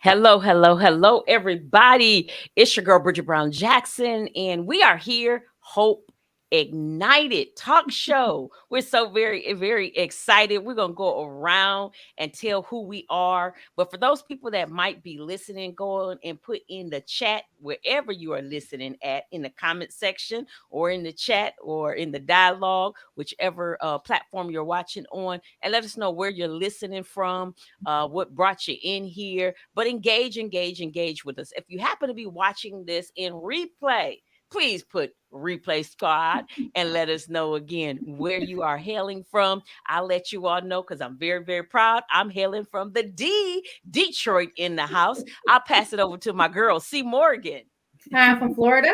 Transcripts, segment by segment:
Hello, hello, hello, everybody. It's your girl, Bridget Brown Jackson, and we are here, Hope Ignited Talk Show. We're so very excited. We're going to go around and tell who we are. But for those people that might be listening, go on and put in the chat wherever you are listening at, in the comment section or in the chat or in the dialogue, whichever platform you're watching on, and let us know where you're listening from, what brought you in here. But engage with us. If you happen to be watching this in replay, please put replay squad and let us know again where you are hailing from. I'll let you all know because I'm very proud. I'm hailing from the Detroit in the house. I'll pass it over to my girl, C. Morgan. Hi, I'm from Florida.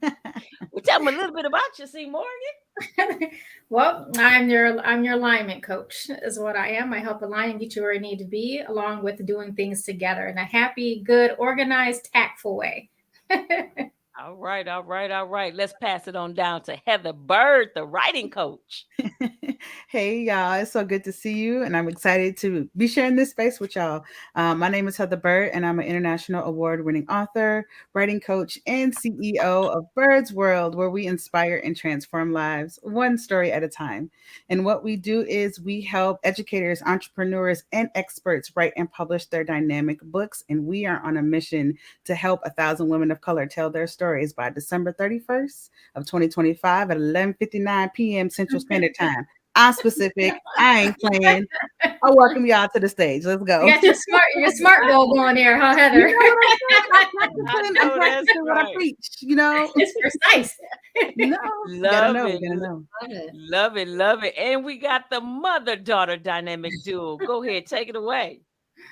Well, tell me a little bit about you, C. Morgan. Well, I'm your alignment coach is what I am. I help align and get you where you need to be, along with doing things together in a happy, good, organized, tactful way. All right. Let's pass it on down to Heather Bird, the writing coach. Hey, y'all. It's so good to see you, and I'm excited to be sharing this space with y'all. My name is Heather Bird, and I'm an international award winning author, writing coach, and CEO of Bird's World, where we inspire and transform lives one story at a time. And what we do is we help educators, entrepreneurs, and experts write and publish their dynamic books. And we are on a mission to help 1,000 women of color tell their stories by December 31st of 2025 at 11:59 p.m. Central Standard Time. I'm specific. I ain't playing. I welcome y'all to the stage. Let's go. You got your smart goal going there, huh, Heather? I'm practicing what I preach. It's precise. Love it. And we got the mother-daughter dynamic duo. Go ahead, take it away.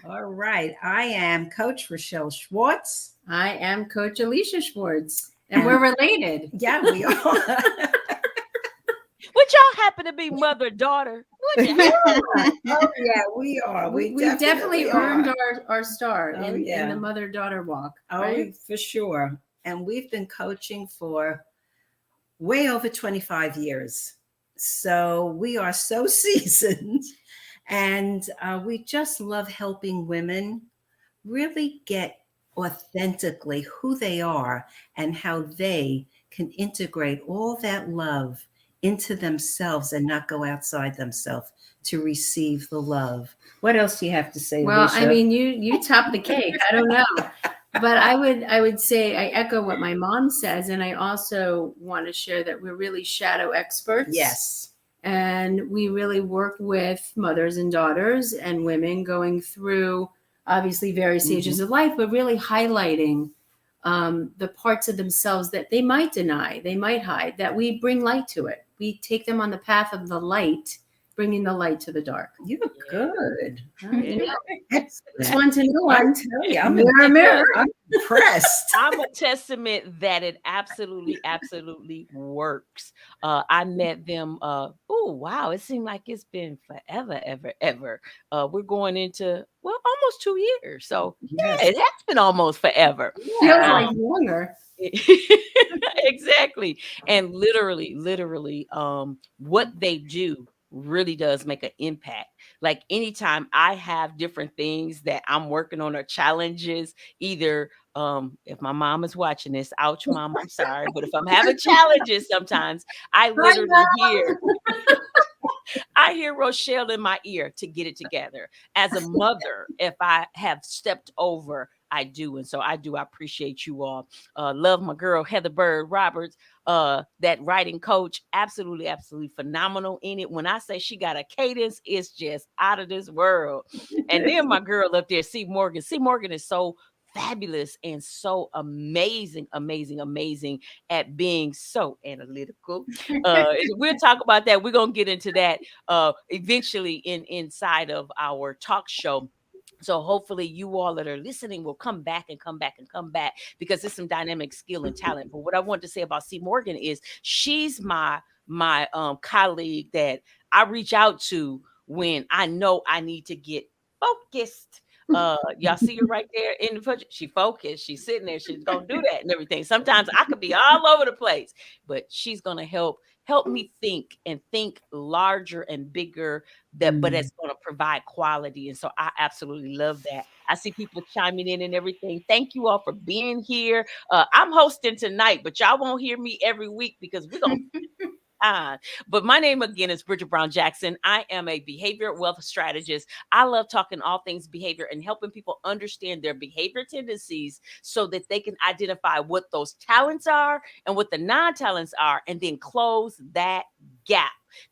All right. I am Coach Rochelle Schwartz. I am Coach Alisha Schwartz, and we're related. Yeah, we are. Would y'all happen to be mother-daughter? Oh, yeah, we are. We definitely earned our start in the mother-daughter walk. Right? Oh, for sure. And we've been coaching for way over 25 years. So we are so seasoned. And we just love helping women really get authentically who they are and how they can integrate all that love into themselves and not go outside themselves to receive the love. What else do you have to say? Well, Alisha? I mean, you top the cake. I don't know. But I would say I echo what my mom says. And I also want to share that we're really shadow experts. Yes. And we really work with mothers and daughters and women going through obviously various stages of life, but really highlighting the parts of themselves that they might deny, they might hide, that we bring light to it. We take them on the path of the light, bringing the light to the dark. You're good. It's one to know. I tell you, I'm impressed. I'm a testament that it absolutely works. I met them. Oh wow, it seemed like it's been forever, ever. We're going into almost 2 years. So yeah, it has been almost forever. Feels like longer. Exactly. And literally, what they do really does make an impact. Like anytime I have different things that I'm working on or challenges, either if my mom is watching this, ouch mom, I'm sorry, but if I'm having challenges sometimes, I literally I hear Rochelle in my ear to get it together. As a mother, if I have stepped over, I do. And so I do. I appreciate you all. Love my girl, Heather Bird Roberts, that writing coach. Absolutely phenomenal in it. When I say she got a cadence, it's just out of this world. And then my girl up there, C. Morgan. C. Morgan is so fabulous and so amazing at being so analytical. We'll talk about that. We're gonna get into that eventually inside of our talk show. So hopefully you all that are listening will come back because there's some dynamic skill and talent. But what I want to say about C. Morgan is she's my colleague that I reach out to when I know I need to get focused. Y'all see her right there in the picture. She focused. She's sitting there. She's gonna do that and everything. Sometimes I could be all over the place, but she's gonna help me think larger and bigger. But it's gonna provide quality. And so I absolutely love that. I see people chiming in and everything. Thank you all for being here. I'm hosting tonight, but y'all won't hear me every week because we're going to but my name again is Bridget Brown Jackson. I am a behavior wealth strategist. I love talking all things behavior and helping people understand their behavior tendencies so that they can identify what those talents are and what the non-talents are, and then close that gap.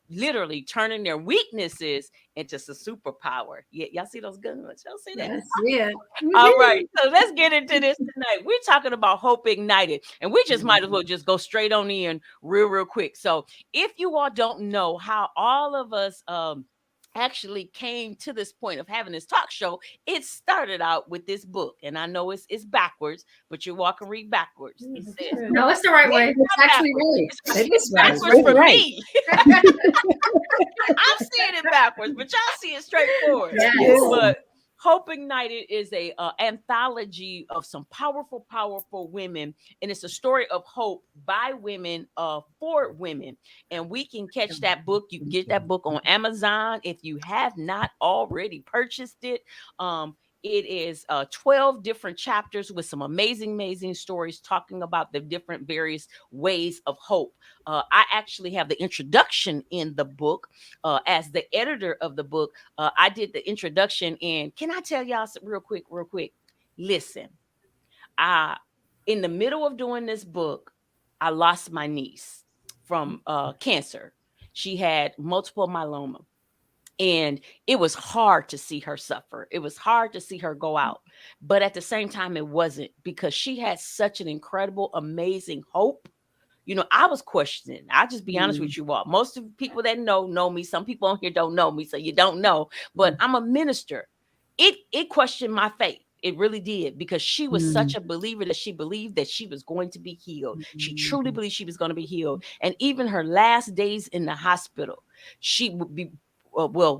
Literally turning their weaknesses into some superpower. Yeah, y'all see those guns? Y'all see that? Yes, yeah. All right, so let's get into this tonight. We're talking about hope ignited, and we just might as well just go straight on in real quick. So, if you all don't know how all of us actually came to this point of having this talk show, it started out with this book, and I know it's backwards, but you all can read backwards. It says, No, it's the right way. It's actually right. It is right. backwards for right. me. I'm seeing it backwards, but y'all see it straightforward. Yes. But Hope Ignited is a anthology of some powerful women, and it's a story of hope by women for women. And we can catch that book. You can get that book on Amazon if you have not already purchased it. It is 12 different chapters with some amazing stories talking about the different various ways of hope. I actually have the introduction in the book as the editor of the book. I did the introduction, and can I tell y'all real quick? Listen, in the middle of doing this book, I lost my niece from cancer. She had multiple myeloma. And it was hard to see her suffer. It was hard to see her go out. But at the same time, it wasn't, because she had such an incredible, amazing hope. I was questioning. I'll just be honest with you all. Most of the people that know me. Some people on here don't know me, so you don't know. But I'm a minister. It questioned my faith. It really did, because she was such a believer that she believed that she was going to be healed. She truly believed she was going to be healed. And even her last days in the hospital, she would be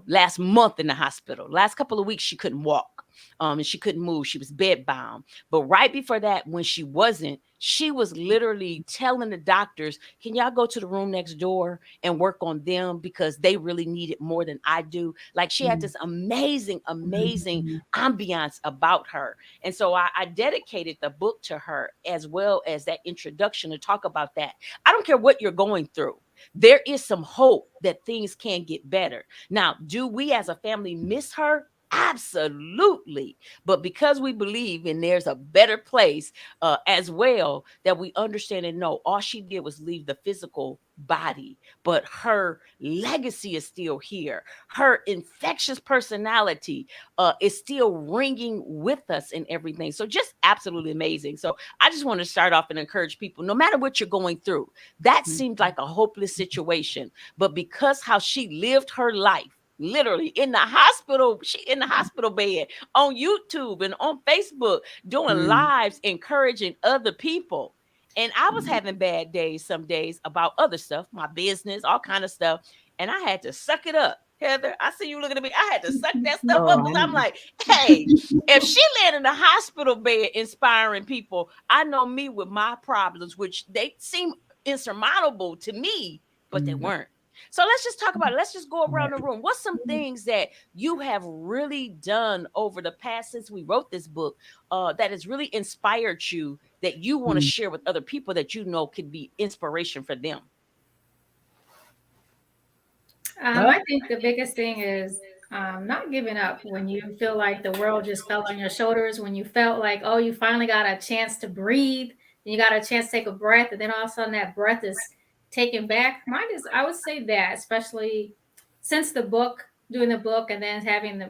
last month in the hospital, last couple of weeks, she couldn't walk, and she couldn't move. She was bedbound. But right before that, when she wasn't, she was literally telling the doctors, can y'all go to the room next door and work on them, because they really need it more than I do. Like, she had this amazing ambiance about her. And so I dedicated the book to her, as well as that introduction, to talk about that. I don't care what you're going through. There is some hope that things can get better. Now, do we as a family miss her? Absolutely. But because we believe in there's a better place as well, that we understand and know all she did was leave the physical body, but her legacy is still here. Her infectious personality is still ringing with us and everything. So just absolutely amazing. So I just want to start off and encourage people, no matter what you're going through, that seemed like a hopeless situation. But because how she lived her life, literally in the hospital, she in the hospital bed, on YouTube and on Facebook, doing lives, encouraging other people. And I was having bad days, some days, about other stuff, my business, all kind of stuff. And I had to suck it up. Heather, I see you looking at me. I had to suck that stuff up, because I'm like, hey, if she laying in the hospital bed inspiring people, I know me with my problems, which they seem insurmountable to me, but they weren't. So let's just talk about it. Let's just go around the room. What's some things that you have really done over the past, since we wrote this book, that has really inspired you, that you want to share with other people, that you know could be inspiration for them? I think the biggest thing is not giving up when you feel like the world just fell on your shoulders, when you felt like, oh, you finally got a chance to breathe, and you got a chance to take a breath, and then all of a sudden that breath is taken back. Mine is, I would say that, especially since doing the book, and then having the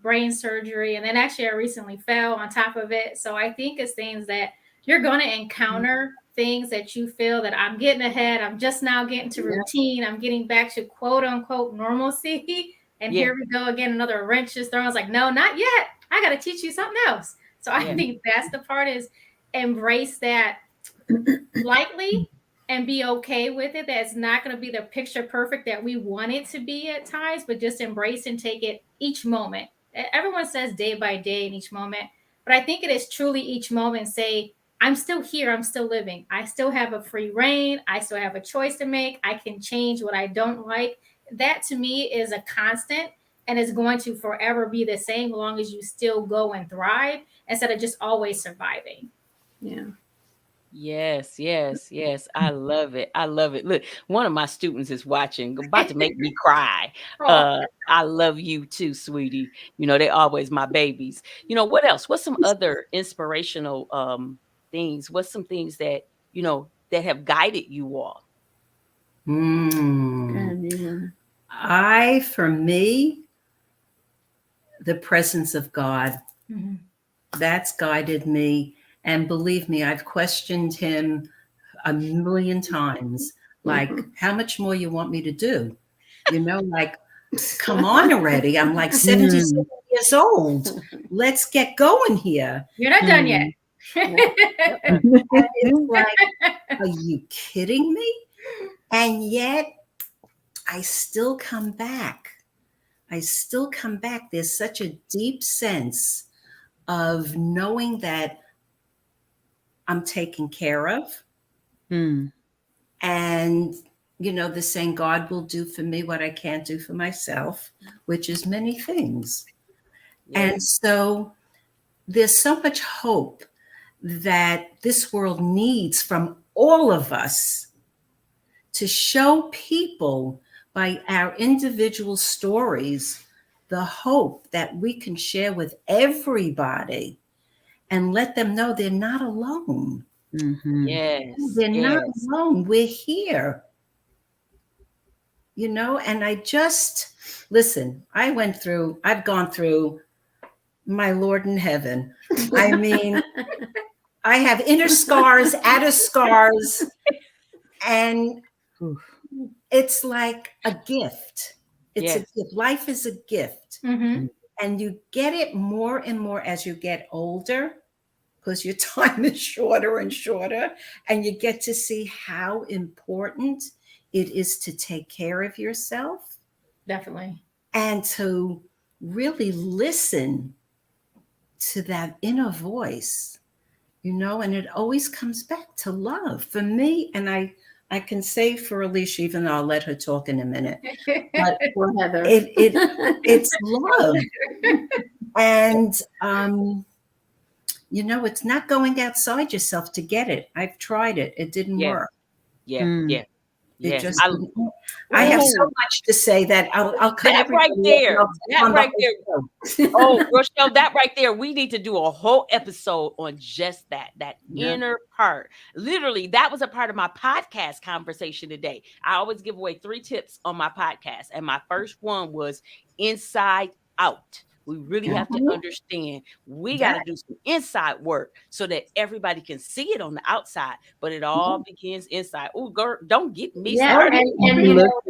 brain surgery, and then actually I recently fell on top of it. So I think it's things that you're going to encounter, things that you feel that I'm getting ahead, I'm just now getting to routine, I'm getting back to quote unquote normalcy. And here we go again, another wrench is thrown. I was like, no, not yet. I got to teach you something else. So I think that's the part, is embrace that lightly and be okay with it. That's not going to be the picture perfect that we want it to be at times, but just embrace and take it each moment. Everyone says day by day in each moment, but I think it is truly each moment. Say, I'm still here. I'm still living. I still have a free reign. I still have a choice to make. I can change what I don't like. That to me is a constant. and it's going to forever be the same as long as you still go and thrive instead of just always surviving. Yeah. Yes, yes, yes. I love it. I love it. Look, one of my students is watching, about to make me cry. Oh. I love you too, sweetie. You know, they always my babies. You know, what else? What's some other inspirational things? What's some things that, you know, that have guided you all? For me, the presence of God. Mhm. That's guided me. And believe me, I've questioned him a million times. Like, how much more you want me to do? You know, like, come on already. I'm like 77 years old. Let's get going here. You're not done yet. And it's like, are you kidding me? And yet, I still come back. I still come back. There's such a deep sense of knowing that I'm taken care of. And, you know, the saying, God will do for me what I can't do for myself, which is many things. Yeah. And so there's so much hope that this world needs from all of us to show people by our individual stories the hope that we can share with everybody and let them know they're not alone. Yes. They're not Yes. alone. We're here. You know, and I just, listen, I've gone through my Lord in heaven. I mean, I have inner scars, outer scars, and it's like a gift. It's Yes. a gift. Life is a gift. Mhm. And you get it more and more as you get older because your time is shorter and shorter. And you get to see how important it is to take care of yourself Definitely. and to really listen to that inner voice, you know, and it always comes back to love for me. And I can say for Alisha, even though I'll let her talk in a minute, but Poor Heather. it's love. And, you know, it's not going outside yourself to get it. I've tried it. It didn't Yeah. work. Yeah. Yeah. It Yes. just didn't work. I have so much to say that I'll cut That right everybody there. else That on the right whole there. show. Oh, Rochelle, that right there. We need to do a whole episode on just that Yeah. inner part. Literally, that was a part of my podcast conversation today. I always give away 3 tips on my podcast. And my first one was inside out. We really have to understand we got to do some inside work so that everybody can see it on the outside, but it all begins inside. Oh, girl, don't get me Yeah, started. and you know,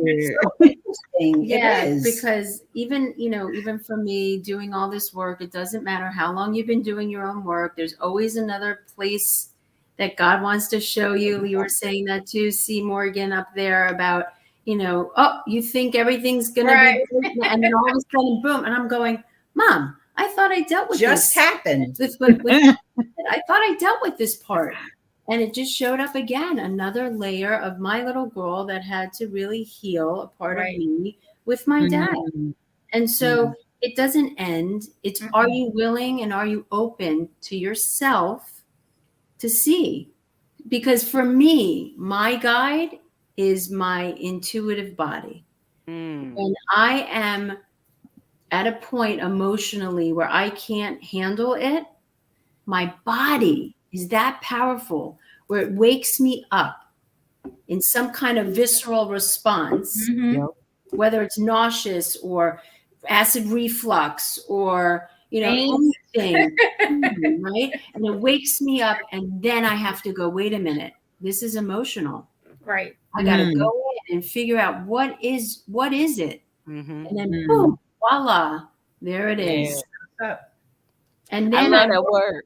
Interesting. yeah, It is. because even, you know, even for me doing all this work, it doesn't matter how long you've been doing your own work. There's always another place that God wants to show you. You were saying that too, C. Morgan up there about, you know, oh, you think everything's going Right. to be good, and then all of a sudden, boom. And I'm going, Mom, I thought I dealt with Just this. happened. I thought I dealt with this part. And it just showed up again, another layer of my little girl that had to really heal a part of me with my dad. And so it doesn't end. It's are you willing and are you open to yourself to see? Because for me, my guide is my intuitive body. When I am at a point emotionally where I can't handle it, my body is that powerful where it wakes me up in some kind of visceral response, whether it's nauseous or acid reflux or, you know, anything, right? And it wakes me up, and then I have to go, wait a minute, this is emotional. Right. I got to go in and figure out what is it? And then boom, voila, there it is. And then I love that word.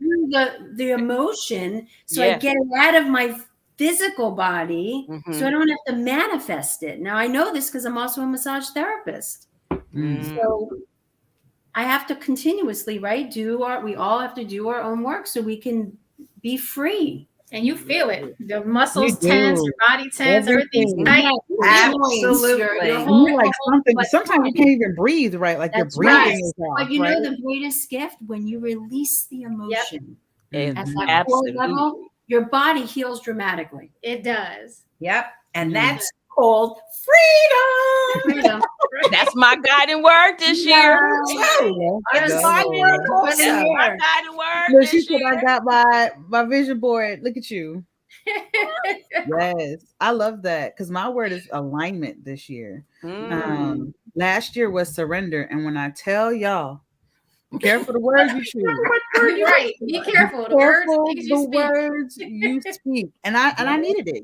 The emotion, so I get it out of my physical body, so I don't have to manifest it. Now I know this because I'm also a massage therapist. So I have to continuously, right? We all have to do our own work so we can be free. And you feel it. The You muscles tense, do your body tense, everything's everything. tight. Yes, your joints, Absolutely. your And whole, you're like something. but Sometimes you can't even breathe, right? Like your that's breathing right. Right. is But off, you right? know the greatest gift when you release the Yep, emotion at It's that Mhm. core level, absolutely. your body heals dramatically. it does. Yep. And Mm. that's called freedom. Freedom. That's my guiding word this year. Too. Let's That's my go. word Put it also. My here. guiding word Look, she this said I year. got my vision board. Look at you. Yes, I love that because my word is alignment this year. Mm. Last year was surrender, and when I tell y'all, be careful the words you choose. You're right. Be Be careful. The words careful things you the speak. words you speak, and I needed it,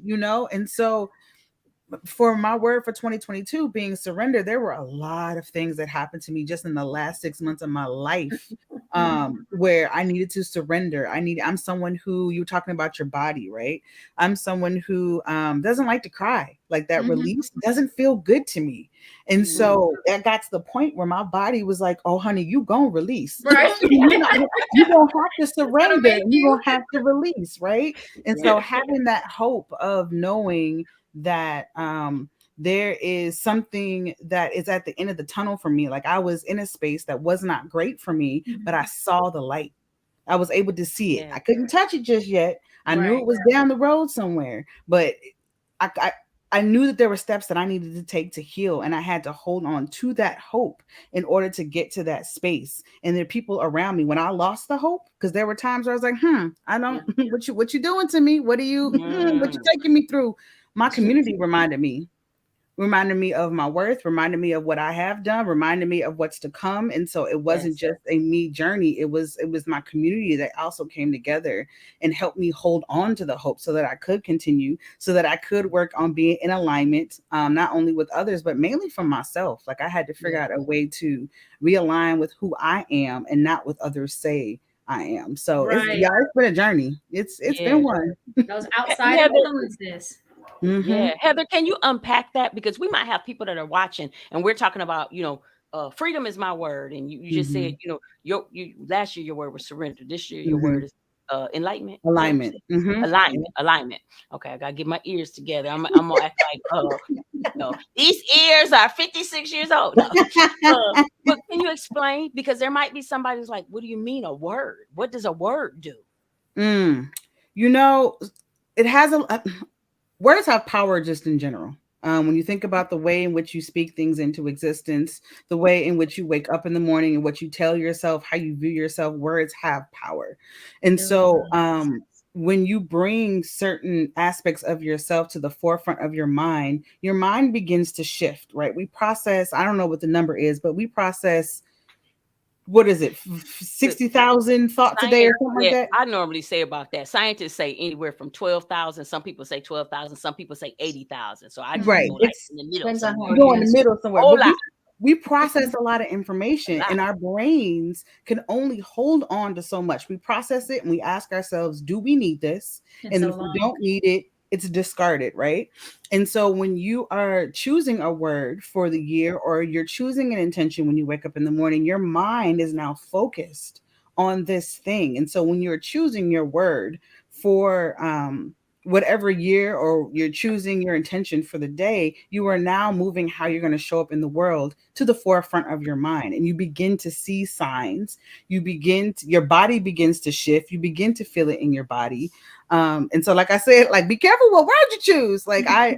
and so for my word for 2022 being surrender, there were a lot of things that happened to me just in the last 6 months of my life where I needed to surrender. I'm someone who, you're talking about your body, right? I'm someone who doesn't like to cry. Like that Mhm. release doesn't feel good to me. And Mm. so that got to the point where my body was like, oh honey, you gonna release. Right. You're not, you gonna have to Gonna surrender. make You you. gonna have to release, right? And so having that hope of knowing that there is something that is at the end of the tunnel for me. Like I was in a space that was not great for me, but I saw the light. I was able to see it. Yeah. I couldn't touch it just yet. I knew Right. it was down the road somewhere, but I, I I knew that there were steps that I needed to take to heal, and I had to hold on to that hope in order to get to that space. And there are people around me when I lost the hope, because there were times where I was like, I don't what you doing to me? What are you what you Mm. taking me through? My community reminded me of my worth, reminded me of what I have done, reminded me of what's to come. And so it wasn't Yes. just a me journey. It was my community that also came together and helped me hold on to the hope so that I could continue, so that I could work on being in alignment, not only with others, but mainly for myself. Like I had to figure out a way to realign with who I am and not what others say I am. So Right. it's been a journey. It's Yeah. been one. Those outside Heather, influences. Hmm. yeah. Heather, can you unpack that? Because we might have people that are watching and we're talking about, freedom is my word. And you just said, Hmm. you last year your word was surrender. This year your Hmm. word is enlightenment. Is that what you Alignment. said? Hmm. Alignment. Okay, I gotta get my ears together. I'm gonna act like these ears are 56 years old. No. But can you explain? Because there might be somebody who's like, what do you mean a word? What does a word do? Mm. You know, it has words have power just in general. When you think about the way in which you speak things into existence, the way in which you wake up in the morning and what you tell yourself, how you view yourself, words have power. And so, when you bring certain aspects of yourself to the forefront of your mind begins to shift, right? We process, I don't know what the number is, but we process, what is it, The 60,000 thoughts a day or science, something like yeah, that? I normally say about that. Scientists say anywhere from 12,000. Some people say 12,000. Some people say 80,000. So I just Right. go like It's in the middle Depends on how somewhere. go you in the answer. middle somewhere. Whole But lot, we process a lot of information, lot. and our brains can only hold on to so much. We process it and we ask ourselves, do we need this? It's And so if we long. don't need it, it's discarded, right? And so when you are choosing a word for the year, or you're choosing an intention when you wake up in the morning, your mind is now focused on this thing. And so when you're choosing your word for whatever year, or you're choosing your intention for the day, you are now moving how you're going to show up in the world to the forefront of your mind. And you begin to see signs. Your body begins to shift. You begin to feel it in your body. And so, like I said, like, be careful what word you choose. Like I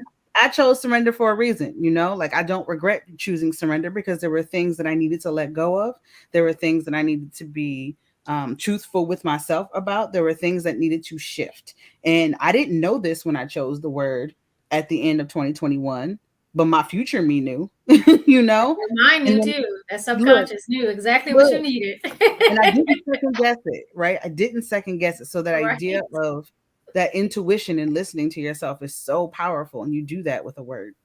chose surrender for a reason, like I don't regret choosing surrender, because there were things that I needed to let go of. There were things that I needed to be truthful with myself about. There were things that needed to shift. And I didn't know this when I chose the word at the end of 2021, but my future me knew, you know? Mine And knew then too. That look, subconscious knew exactly what you look, needed. and I didn't second guess it, right? I didn't second guess it. So that Right. idea of that intuition and listening to yourself is so powerful. And you do that with a word.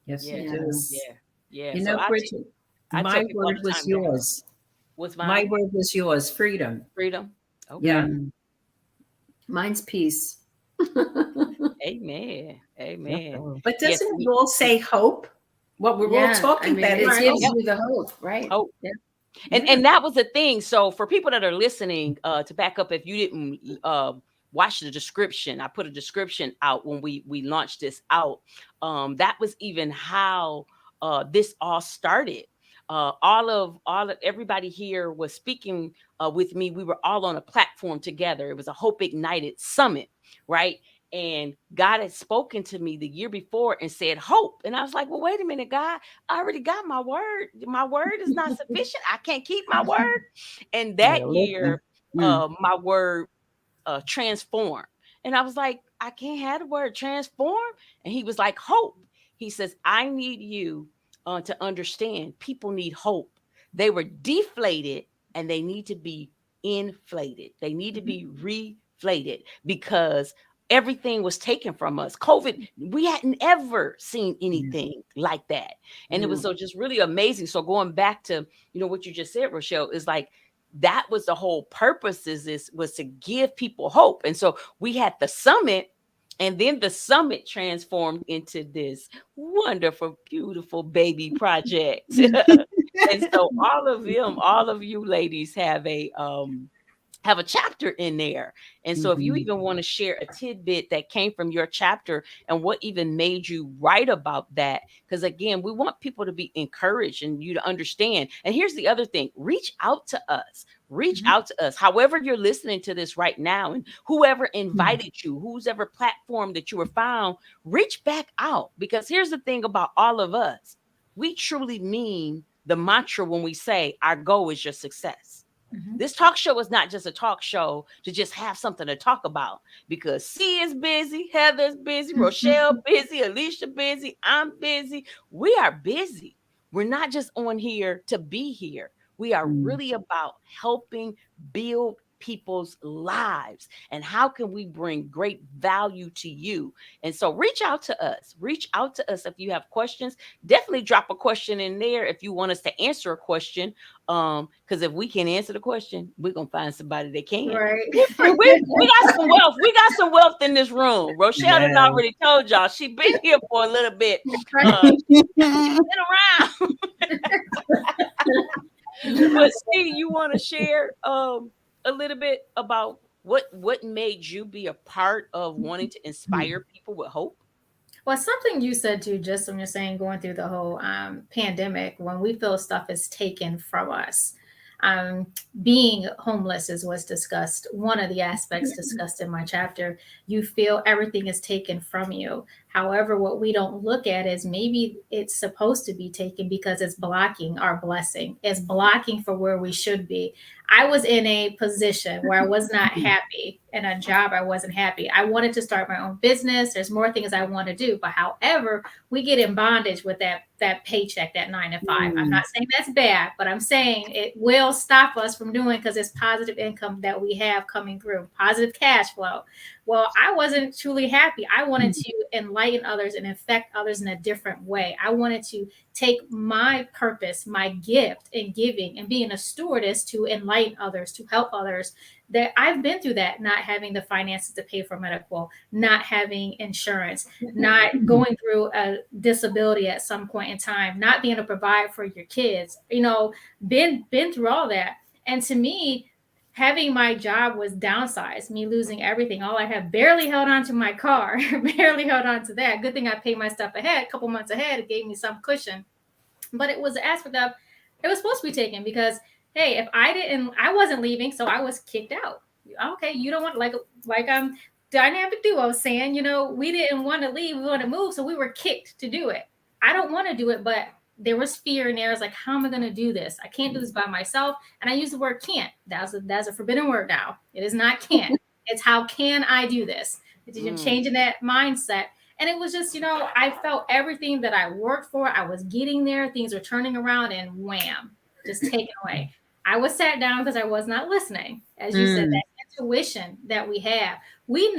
Yes, you Yeah, do. yeah, Yes. yeah. You So know, Bridget, I tell my people all word the was time, go ahead. yours. What's My mine? word was yours, freedom. Freedom. Yeah. Okay. Mm. Mine's peace. Amen. Yep. Amen. But Yes. doesn't it all say hope? What we're all Yeah, talking about it is Right. gives hope. you the hope, right? Hope. Yeah. And Yeah. that was the thing. So for people that are listening, to back up, if you didn't watch the description. I put a description out when we launched this out. That was even how this all started. All of everybody here was speaking with me. We were all on a platform together. It was a Hope Ignited Summit, right? And God had spoken to me the year before and said hope. And I was like, well, wait a minute, God, I already got my word. My word is not sufficient. I can't keep my word. And Yeah, that listen. year, my word transform. And I was like, I can't have the word transform. And he was like, hope. He says, I need you to understand people need hope. They were deflated and they need to be inflated. They need to be reflated because everything was taken from us. COVID, we hadn't ever seen anything like that. And it was so just really amazing. So going back to, what you just said, Rochelle, is like, that was the whole purpose was to give people hope. And so we had the summit, and then the summit transformed into this wonderful, beautiful baby project. And so all of you ladies have a chapter in there. And so if you even want to share a tidbit that came from your chapter and what even made you write about that, because again, we want people to be encouraged and you to understand. And here's the other thing, reach out to us. Reach out to us. However you're listening to this right now, and whoever invited you, whose ever platform that you were found, reach back out. Because here's the thing about all of us. We truly mean the mantra when we say our goal is your success. This talk show is not just a talk show to just have something to talk about, because C is busy, Heather's busy, Rochelle busy, Alisha busy, I'm busy. We are busy. We're not just on here to be here. We are really about helping build people's lives, and how can we bring great value to you. And so reach out to us. Reach out to us if you have questions. Definitely drop a question in there if you want us to answer a question. Because if we can answer the question, we're gonna find somebody that can. Right. We got some wealth. We got some wealth in this room. Rochelle Yeah. had already told y'all she been here for a little bit. She's been around. But Steve, you want to share a little bit about what made you be a part of wanting to inspire people with hope? Well, something you said too, just when you're saying going through the whole pandemic, when we feel stuff is taken from us. Um, Being homeless is what's discussed. One of the aspects discussed in my chapter. You feel everything is taken from you. However, what we don't look at is maybe it's supposed to be taken because it's blocking our blessing. It's blocking for where we should be. I was in a position where I was not happy, in a job I wasn't happy. I wanted to start my own business. There's more things I want to do. But however, we get in bondage with that paycheck, that 9 to 5. I'm not saying that's bad, but I'm saying it will stop us from doing, because it's positive income that we have coming through, positive cash flow. Well, I wasn't truly happy. I wanted to enlighten others and affect others in a different way. I wanted to take my purpose, my gift in giving and being a stewardess to enlighten others, to help others. That I've been through that, not having the finances to pay for medical, not having insurance, not going through a disability at some point in time, not being able to provide for your kids, been through all that. And to me, having my job was downsized, me losing everything. All I have, barely held on to my car, barely held on to that. Good thing I paid my stuff ahead, a couple months ahead. It gave me some cushion. But it was the aspect of, it was supposed to be taken because, hey, if I wasn't leaving, so I was kicked out. Okay, you don't want, like dynamic duo was saying, we didn't want to leave, we want to move, so we were kicked to do it. I don't want to do it, but there was fear in there. I was like, how am I going to do this? I can't do this by myself. And I use the word can't. That's a forbidden word now. It is not can't. It's how can I do this? It's changing that mindset. And it was just, I felt everything that I worked for. I was getting there. Things were turning around and wham, just taken away. I was sat down because I was not listening. As you said, that intuition that we have. We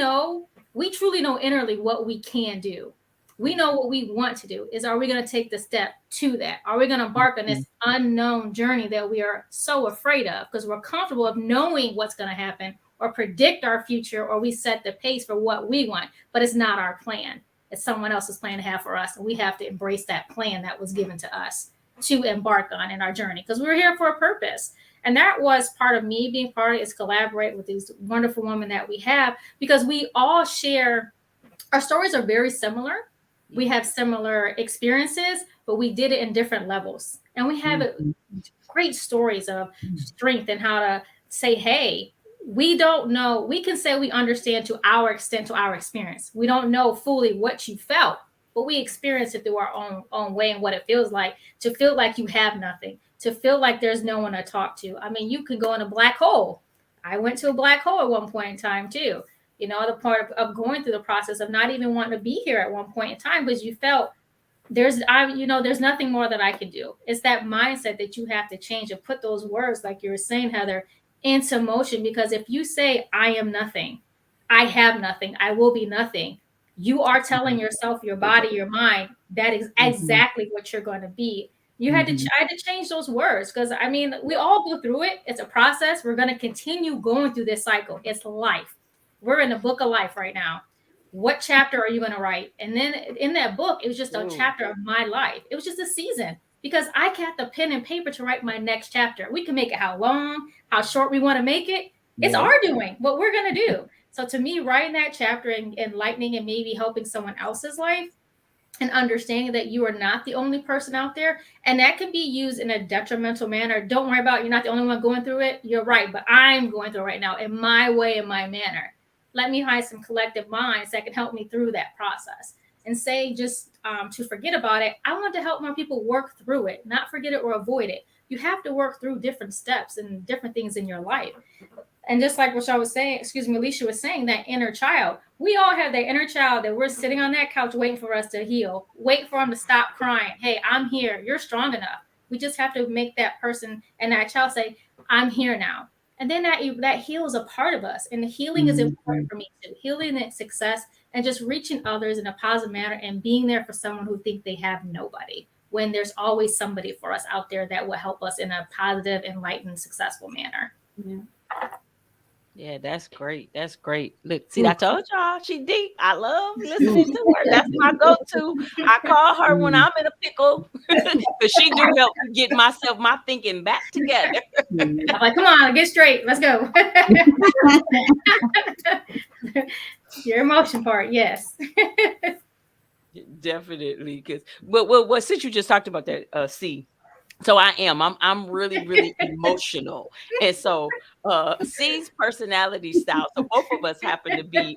truly know innerly what we can do. We know what we want to do. Are we going to take the step to that? Are we going to embark on this unknown journey that we are so afraid of because we're comfortable of knowing what's going to happen or predict our future, or we set the pace for what we want, but it's not our plan. It's someone else's plan to have for us. And we have to embrace that plan that was given to us. to embark on in our journey, because we're here for a purpose. And that was part of me being part of it, is collaborate with these wonderful women that we have, because we all share, our stories are very similar. We have similar experiences, but we did it in different levels. And we have great stories of strength and how to say, hey, we don't know. We can say we understand to our extent, to our experience. We don't know fully what you felt, but we experience it through our own way, and what it feels like to feel like you have nothing, to feel like there's no one to talk to. I mean, you can go in a black hole. I went to a black hole at one point in time too. You know, the part of going through the process of not even wanting to be here at one point in time, because you felt there's nothing more that I can do. It's that mindset that you have to change and put those words, like you were saying, Heather, into motion. Because if you say, I am nothing, I have nothing, I will be nothing, you are telling yourself, your body, your mind, that is exactly what you're going to be. I had to change those words, because I mean, we all go through it. It's a process. We're going to continue going through this cycle. It's life. We're in the book of life right now. What chapter are you going to write? And then in that book, it was just a chapter of my life. It was just a season, because I got the pen and paper to write my next chapter. We can make it how long, how short we want to make it. It's our doing what we're going to do. So to me, writing that chapter and enlightening and maybe helping someone else's life, and understanding that you are not the only person out there, and that can be used in a detrimental manner. Don't worry about, you're not the only one going through it. You're right, but I'm going through it right now in my way, in my manner. Let me find some collective minds that can help me through that process, and say, just to forget about it. I want to help more people work through it, not forget it or avoid it. You have to work through different steps and different things in your life. And just like Rochelle was saying, Alisha was saying, that inner child, we all have that inner child that we're sitting on that couch waiting for us to heal, wait for them to stop crying. Hey, I'm here. You're strong enough. We just have to make that person and that child say, I'm here now. And then that heals a part of us. And the healing is important for me too. Healing and success, and just reaching others in a positive manner, and being there for someone who think they have nobody, when there's always somebody for us out there that will help us in a positive, enlightened, successful manner. Yeah. Yeah, that's great. That's great. Look, see, I told y'all she deep. I love listening to her. That's my go-to. I call her when I'm in a pickle, because she do help me get my thinking back together. I'm like, come on, get straight. Let's go. Your emotion part, yes. Definitely, because what since you just talked about that, C. So I'm really, really emotional. And so C's personality style. So both of us happen to be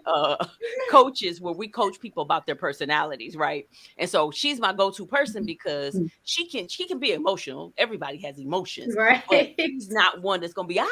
coaches, where we coach people about their personalities, right? And so she's my go-to person, because she can be emotional. Everybody has emotions, Right. but she's not one that's gonna be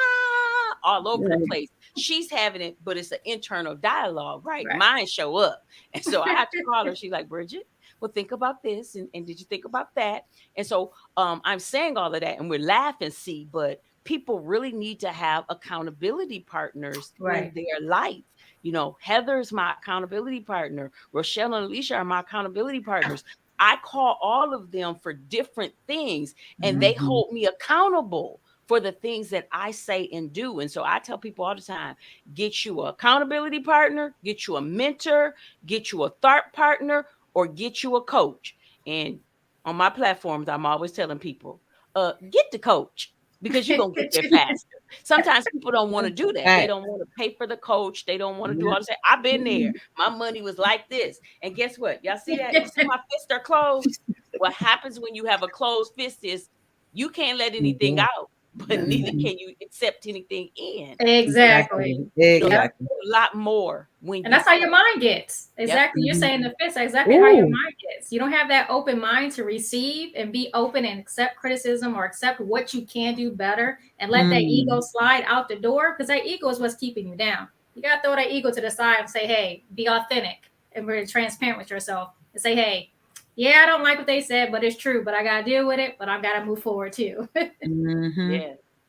all over the place. She's having it, but it's an internal dialogue, right? Mine show up. And so I have to call her. She's like, Bridget, well, think about this, and did you think about that? And so I'm saying all of that, and we're laughing, see, but people really need to have accountability partners in their life. You know, Heather's my accountability partner. Rochelle and Alisha are my accountability partners. I call all of them for different things, and they hold me accountable for the things that I say and do. And so I tell people all the time, get you an accountability partner, get you a mentor, get you a thought partner, or get you a coach. And on my platforms, I'm always telling people, get the coach, because you're going to get there faster. Sometimes people don't want to do that. They don't want to pay for the coach. They don't want to do all this. I've been there. My money was like this. And guess what? Y'all see that? You see my fists are closed? What happens when you have a closed fist is you can't let anything out, but neither can you accept anything in. Exactly. Exactly. A lot more when and that's how your mind gets. Exactly. You're saying the fist, exactly how your mind gets. You don't have that open mind to receive and be open and accept criticism, or accept what you can do better, and let that ego slide out the door, because that ego is what's keeping you down. You got to throw that ego to the side and say, hey, be authentic and very transparent with yourself, and say, hey, yeah, I don't like what they said, but it's true, but I got to deal with it, but I've got to move forward too.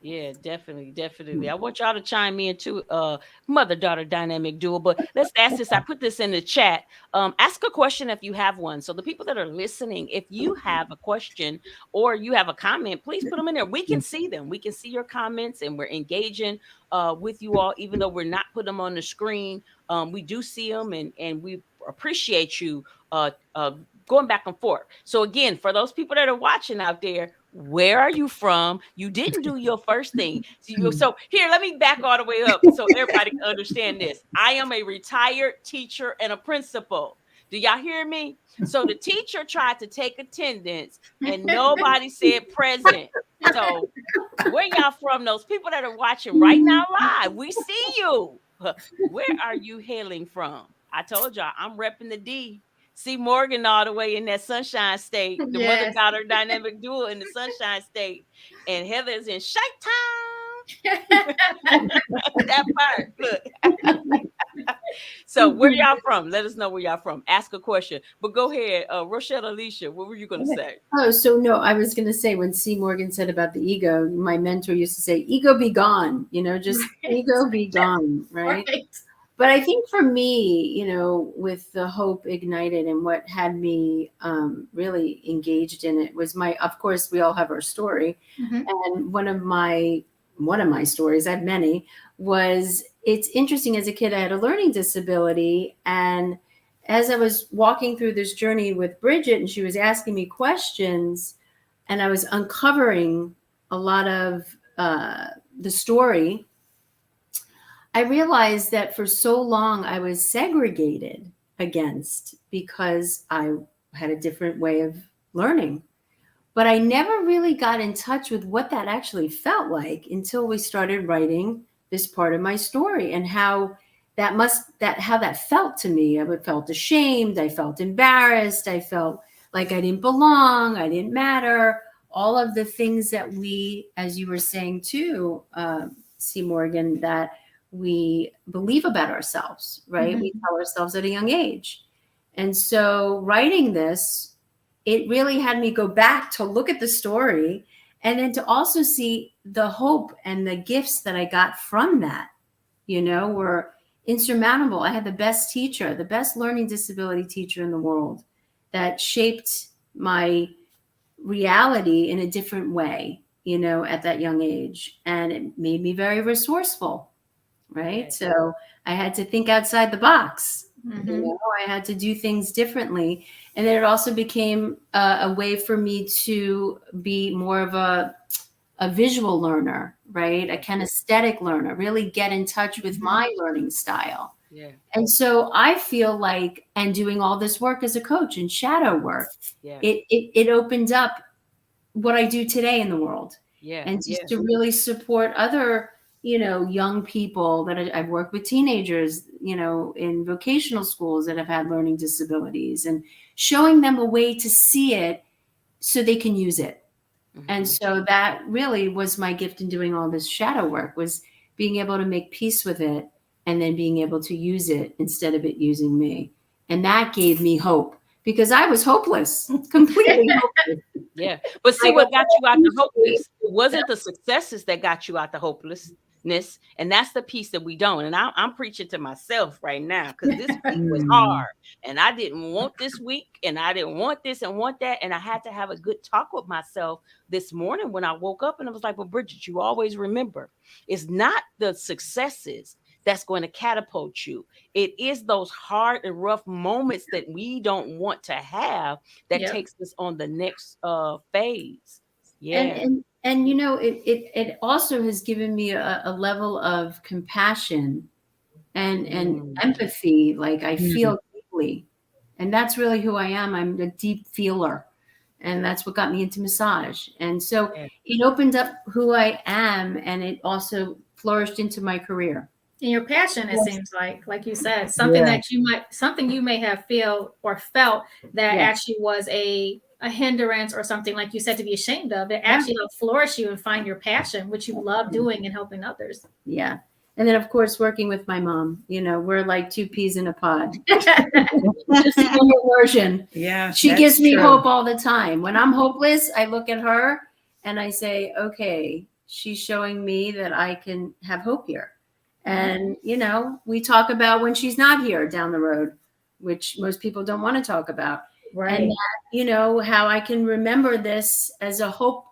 Yeah, definitely. I want y'all to chime in too, mother-daughter dynamic duo. But let's ask this. I put this in the chat. Ask a question if you have one. So the people that are listening, if you have a question or you have a comment, please put them in there. We can see them. We can see your comments, and we're engaging with you all, even though we're not putting them on the screen. We do see them, and we appreciate you going back and forth. So again, for those people that are watching out there, where are you from? You didn't do your first thing. So here, let me back all the way up so everybody can understand this. I am a retired teacher and a principal. Do y'all hear me? So the teacher tried to take attendance and nobody said present. So where y'all from? Those people that are watching right now live, we see you. Where are you hailing from? I told y'all I'm repping the D. See Morgan all the way in that Sunshine State. The mother Yes. daughter dynamic duo in the Sunshine State, and Heather's in Shake Town. That part. Look. So where y'all from? Let us know where y'all from. Ask a question. But go ahead, Rochelle, Alisha. What were you gonna say? Oh, so no, I was going to say when C. Morgan said about the ego, my mentor used to say, ego be gone, just ego be gone, right? But I think for me, with the hope ignited and what had me really engaged in it was of course, we all have our story. Mm-hmm. And one of my stories, I have many, was it's interesting. As a kid, I had a learning disability. And as I was walking through this journey with Brigitte and she was asking me questions and I was uncovering a lot of the story, I realized that for so long I was segregated against because I had a different way of learning. But I never really got in touch with what that actually felt like until we started writing this part of my story and how that felt to me. I felt ashamed. I felt embarrassed. I felt like I didn't belong. I didn't matter. All of the things that we, as you were saying too, C. Morgan, that we believe about ourselves, right? Mm-hmm. We tell ourselves at a young age. And so writing this, it really had me go back to look at the story and then to also see the hope and the gifts that I got from that, were insurmountable. I had the best teacher, the best learning disability teacher in the world that shaped my reality in a different way, at that young age. And it made me very resourceful, right? Yeah. So I had to think outside the box. Mm-hmm. I had to do things differently. And then it also became a way for me to be more of a visual learner, right? A kinesthetic learner, really get in touch with my learning style. Yeah. And so I feel like, and doing all this work as a coach and shadow work, Yeah. it opened up what I do today in the world. Yeah. And just to really support other young people that I've worked with, teenagers, in vocational schools that have had learning disabilities, and showing them a way to see it so they can use it. Mm-hmm. And so that really was my gift in doing all this shadow work, was being able to make peace with it and then being able to use it instead of it using me. And that gave me hope because I was hopeless, completely hopeless. Yeah. But see what got you out the hopeless? It wasn't the successes that got you out the hopelessness. And that's the piece that we don't. And I'm preaching to myself right now because this week was hard. And I didn't want this week. And I didn't want this and want that. And I had to have a good talk with myself this morning when I woke up. And I was like, well, Brigitte, you always remember, it's not the successes that's going to catapult you. It is those hard and rough moments that we don't want to have that takes us on the next phase. Yeah. And it also has given me a level of compassion and empathy. Like I feel deeply, and that's really who I am. I'm a deep feeler, and that's what got me into massage. And so it opened up who I am, and it also flourished into my career. And your passion, it seems like you said, something that something you may have feel or felt that actually was a hindrance or something, like you said, to be ashamed of. It actually helped flourish you and find your passion, which you love doing and helping others. Yeah. And then, of course, working with my mom, we're like two peas in a pod. Just a younger version. Yeah. She gives me hope all the time. When I'm hopeless, I look at her and I say, okay, she's showing me that I can have hope here. And, we talk about when she's not here down the road, which most people don't want to talk about. Right. And that, how I can remember this as a hope,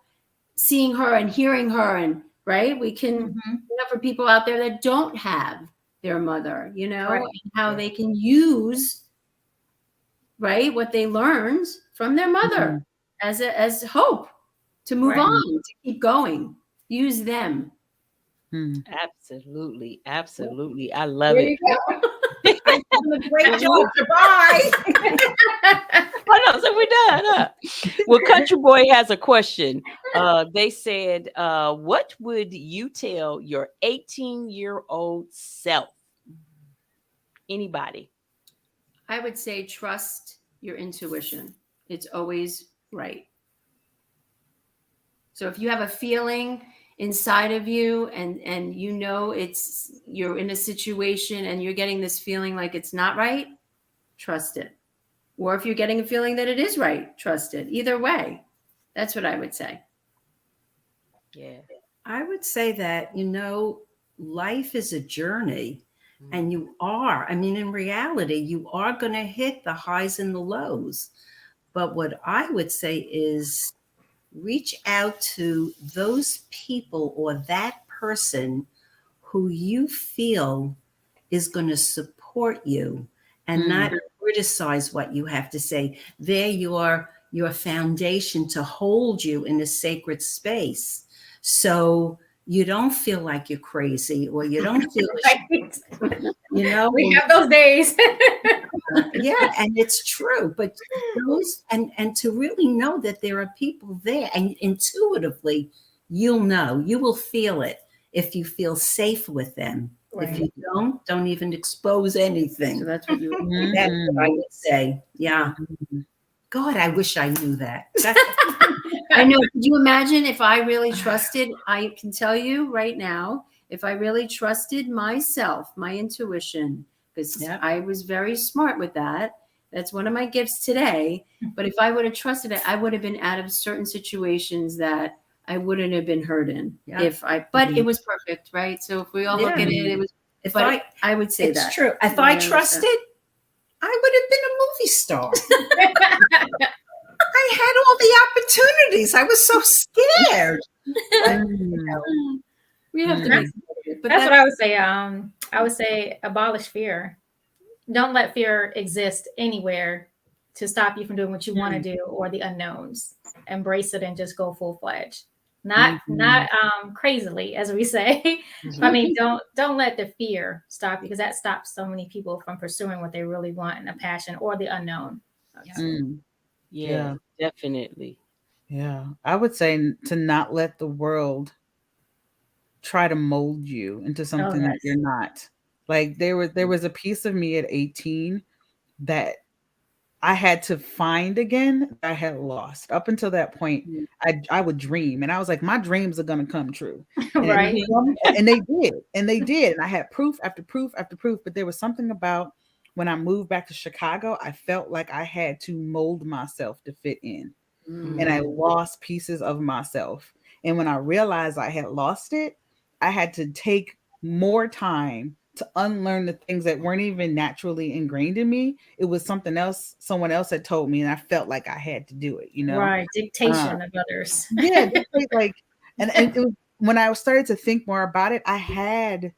seeing her and hearing her. And right, we can, for people out there that don't have their mother, and how they can use right? What they learned from their mother as hope to move Right. on, to keep going. Use them. Mm. Absolutely. Absolutely. I love There it. you go. I'm doing a great job. Goodbye. Oh no, so we're done. Huh? Well, Country Boy has a question. They said, what would you tell your 18-year-old self? Anybody? I would say trust your intuition. It's always right. So if you have a feeling inside of you and you know you're in a situation and you're getting this feeling like it's not right, trust it. Or if you're getting a feeling that it is right, trust it. Either way, that's what I would say. Yeah. I would say that, life is a journey. And you are, I mean, in reality, you are going to hit the highs and the lows. But what I would say is reach out to those people or that person who you feel is going to support you and not criticize what you have to say. They're your foundation to hold you in a sacred space. So you don't feel like you're crazy or you don't feel, We have those days. yeah, and it's true. But those and to really know that there are people there, and intuitively, you will feel it if you feel safe with them. Right. If you don't even expose anything. So that's what you would That's what I would say. Yeah. God, I wish I knew that. I know. Could you imagine if I really trusted? I can tell you right now, if I really trusted myself, my intuition, because I was very smart with that. That's one of my gifts today. But if I would have trusted it, I would have been out of certain situations that I wouldn't have been hurt in. Yeah. But it was perfect, right? So if we all look at it, it was. I would say it's that. true. If I trusted, I would have been a movie star. I had all the opportunities. I was so scared. We have to make but that's what I would say. I would say abolish fear. Don't let fear exist anywhere to stop you from doing what you want to do or the unknowns. Embrace it and just go full fledged. Not crazily, as we say. I mean, don't let the fear stop you, because that stops so many people from pursuing what they really want and a passion or the unknown. Yeah, definitely. Yeah. I would say to not let the world try to mold you into something that you're not. Like there was a piece of me at 18 that I had to find again that I had lost. Up until that point, I would dream, and I was like, my dreams are gonna come true. Right. And they did. And they did. And I had proof after proof after proof. But there was something about when I moved back to Chicago, I felt like I had to mold myself to fit in. And I lost pieces of myself. And when I realized I had lost it, I had to take more time to unlearn the things that weren't even naturally ingrained in me. It was something else someone else had told me, and I felt like I had to do it, Right. Dictation of others. Yeah, like and it was, when I started to think more about it, I had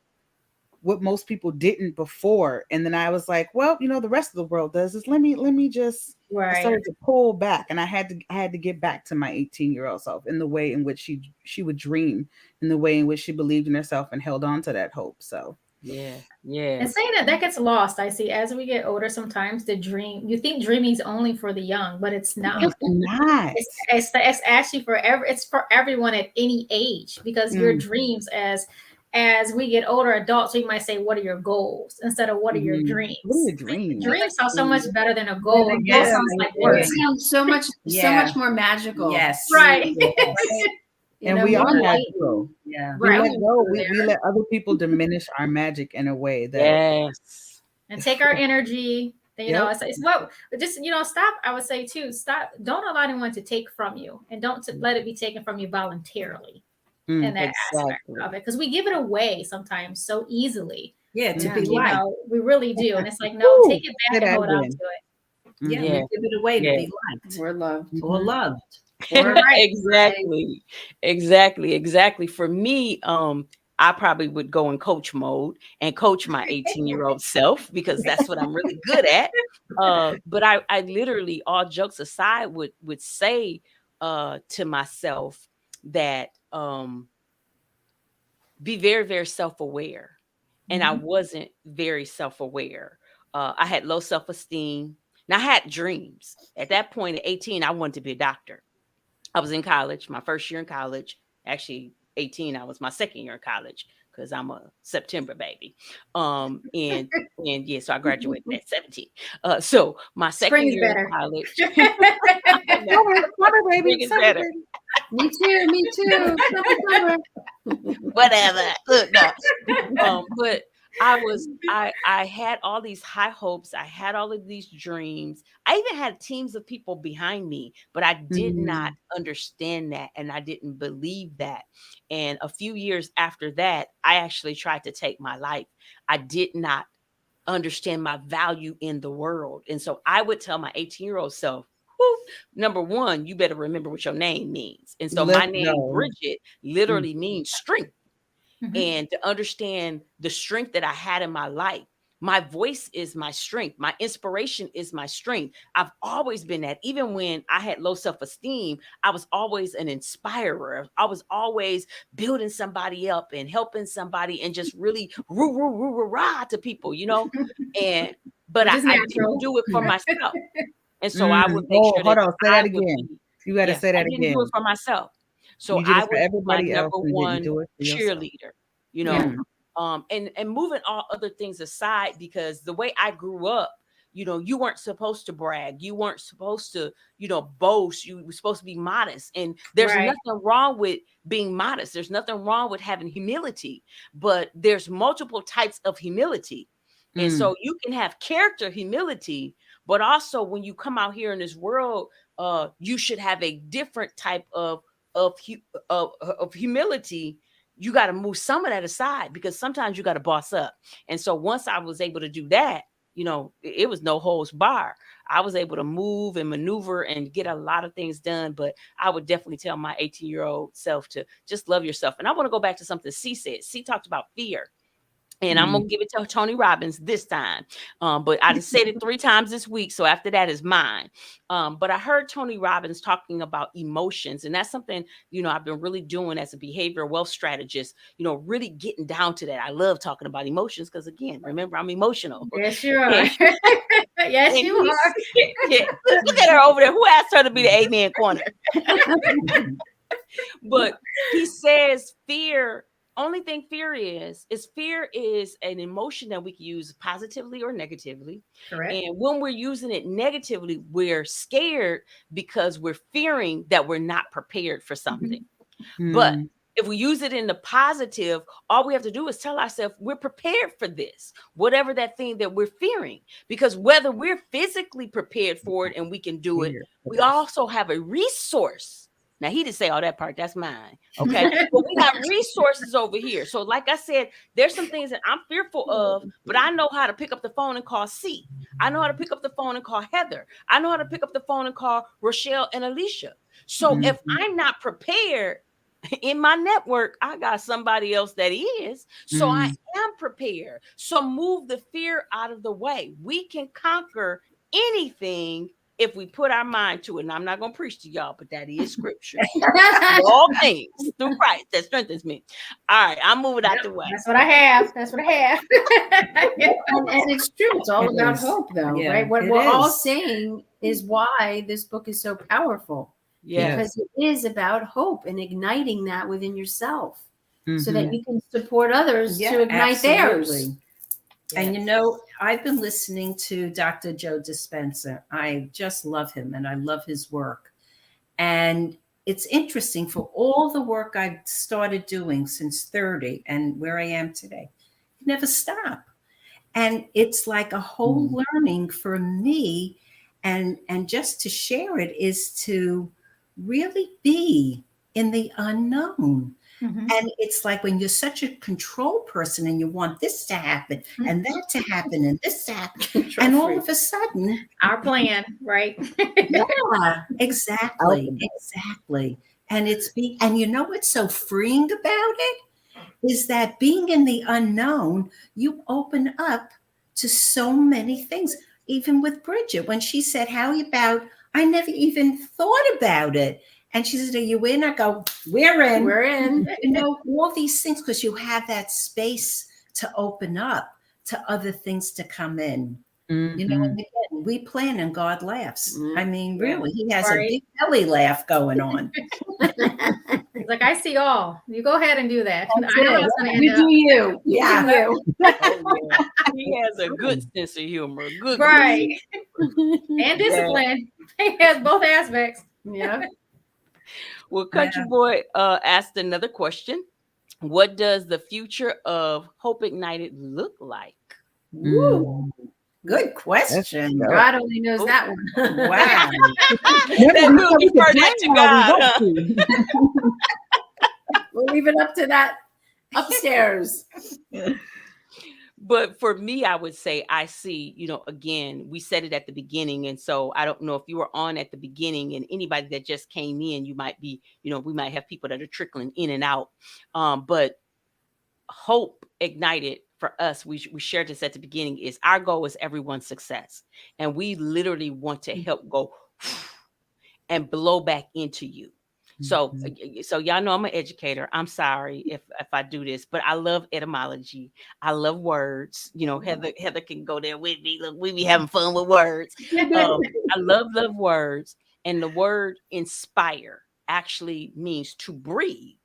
what most people didn't before. And then I was like, well, the rest of the world does this. Let me just I started to pull back, and I had to get back to my 18-year-old self in the way in which she would dream, in the way in which she believed in herself and held on to that hope. So yeah. And saying that gets lost. I see as we get older, sometimes you think dreaming is only for the young, but it's not. It's not. It's actually it's for everyone at any age, because your dreams, as we get older adults, we might say, what are your goals instead of what are your dreams? What are your dreams? Dreams sound so much better than a goal. A goal sounds like it work. sounds so much more magical. Yes. Right. And we are magical. Yeah. We let go. We let other people diminish our magic in a way that and take our energy. It's what just stop. I would say too, stop. Don't allow anyone to take from you, and don't let it be taken from you voluntarily. In that aspect of it, because we give it away sometimes so easily. Yeah, to be liked. We really do, and it's like, no, take it back and hold on to it. Yeah, we give it away to be liked. We're loved. Or loved. Exactly. For me, I probably would go in coach mode and coach my 18-year-old self, because that's what I'm really good at. But I literally, all jokes aside, would say to myself that be very, very self-aware. And I wasn't very self-aware. I had low self-esteem. Now, I had dreams. At that point at 18, I wanted to be a doctor. I was in college, my first year in college. Actually, 18, I was my second year in college, because I'm a September baby. And yeah, so I graduated at 17. So my Spring second is year in better. college. Summer, baby. Spring is Summer, better. baby. Me too. Me too. Summer. Whatever. Look, no. But I had all these high hopes. I had all of these dreams. I even had teams of people behind me, but I did not understand that, and I didn't believe that. And a few years after that, I actually tried to take my life. I did not understand my value in the world. And so I would tell my 18-year-old self, number one, you better remember what your name means. And so my Let's name, go. Bridget, literally means strength. Mhm. And to understand the strength that I had in my life. My voice is my strength. My inspiration is my strength. I've always been that. Even when I had low self-esteem, I was always an inspirer. I was always building somebody up and helping somebody and just really roo, roo, roo, roo, rah to people, And but Which I, is I natural. didn't do it for myself. And so I would make Oh, sure hold that on. Say I that would again. be, You got to yeah, say I that didn't do it again. for myself. So You did I it for would be my everybody else. number You didn't one do it for yourself. cheerleader, Yeah. and moving all other things aside, because the way I grew up, you weren't supposed to brag. You weren't supposed to, boast. You were supposed to be modest. And there's Right. nothing wrong with being modest. There's nothing wrong with having humility, but there's multiple types of humility. And so you can have character humility, but also when you come out here in this world, you should have a different type of humility. You got to move some of that aside, because sometimes you got to boss up. And so once I was able to do that, it was no holds bar. I was able to move and maneuver and get a lot of things done. But I would definitely tell my 18-year-old self to just love yourself. And I want to go back to something C said. C talked about fear. And I'm going to give it to Tony Robbins this time. But I just said it 3 times this week. So after that is mine. But I heard Tony Robbins talking about emotions. And that's something, I've been really doing as a behavioral wealth strategist, really getting down to that. I love talking about emotions because, again, remember, I'm emotional. Yes, you are. And, Yes, and you are. yeah, look at her over there. Who asked her to be the amen corner? But he says fear. Only thing fear is an emotion that we can use positively or negatively. Correct. And when we're using it negatively, we're scared because we're fearing that we're not prepared for something. But if we use it in the positive, all we have to do is tell ourselves we're prepared for this, whatever that thing that we're fearing. Because whether we're physically prepared for it and we can do it, we also have a resource. Now, he didn't say all that part. That's mine. Okay. But we got resources over here. So like I said, there's some things that I'm fearful of, but I know how to pick up the phone and call C. I know how to pick up the phone and call Heather. I know how to pick up the phone and call Rochelle and Alisha. So if I'm not prepared in my network, I got somebody else that is. So I am prepared. So move the fear out of the way. We can conquer anything if we put our mind to it. And I'm not going to preach to y'all, but that is scripture. All things through Christ that strengthens me. All right, I'm moving out the way. That's what I have. That's what I have. And it's true. It's all about hope, though, Yeah, right? What it we're all is. saying is why this book is so powerful. Yeah. Because it is about hope and igniting that within yourself so that you can support others to ignite theirs. And I've been listening to Dr. Joe Dispenza. I just love him and I love his work. And it's interesting, for all the work I've started doing since 30 and where I am today, I never stop. And it's like a whole learning for me. And just to share it is to really be in the unknown. And it's like when you're such a control person and you want this to happen and that to happen and this to happen, and all of a sudden, Our plan, right? yeah, exactly. And and you know what's so freeing about it? is that being in the unknown, you open up to so many things. Even with Bridget, when she said, how about, I never even thought about it. And she said, are you in? I go, we're in. We're in. All these things, because you have that space to open up to other things to come in. And again, we plan and God laughs. I mean, really, he has a big belly laugh going on. It's like, I see all. You go ahead and do that. That's I know it. it's going to You end do up. you. You Yeah. do you. Oh, yeah. He has a good sense of humor. Good. Right. And discipline. He has both aspects. Yeah. Well, Country Boy asked another question. What does the future of Hope Ignited look like? Woo. Good question. God only knows that one. Wow. That will refer that to God. Huh? We'll leave it up to that upstairs. But for me, I would say I see, again, we said it at the beginning. And so I don't know if you were on at the beginning, and anybody that just came in, you might be, we might have people that are trickling in and out. But Hope Ignited for us, we shared this at the beginning, is our goal is everyone's success. And we literally want to help go and blow back into you. So y'all know I'm an educator. I'm sorry if I do this, but I love etymology. I love words. Heather can go there with me. Look, we be having fun with words. I love words. And the word inspire actually means to breathe.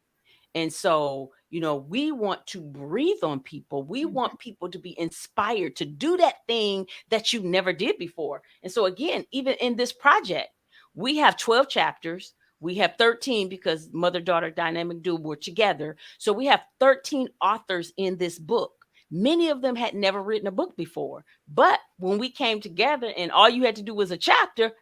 And so, we want to breathe on people. We want people to be inspired to do that thing that you never did before. And so again, even in this project, we have 12 chapters. We have 13 because mother-daughter dynamic duo were together. So we have 13 authors in this book. Many of them had never written a book before. But when we came together and all you had to do was a chapter,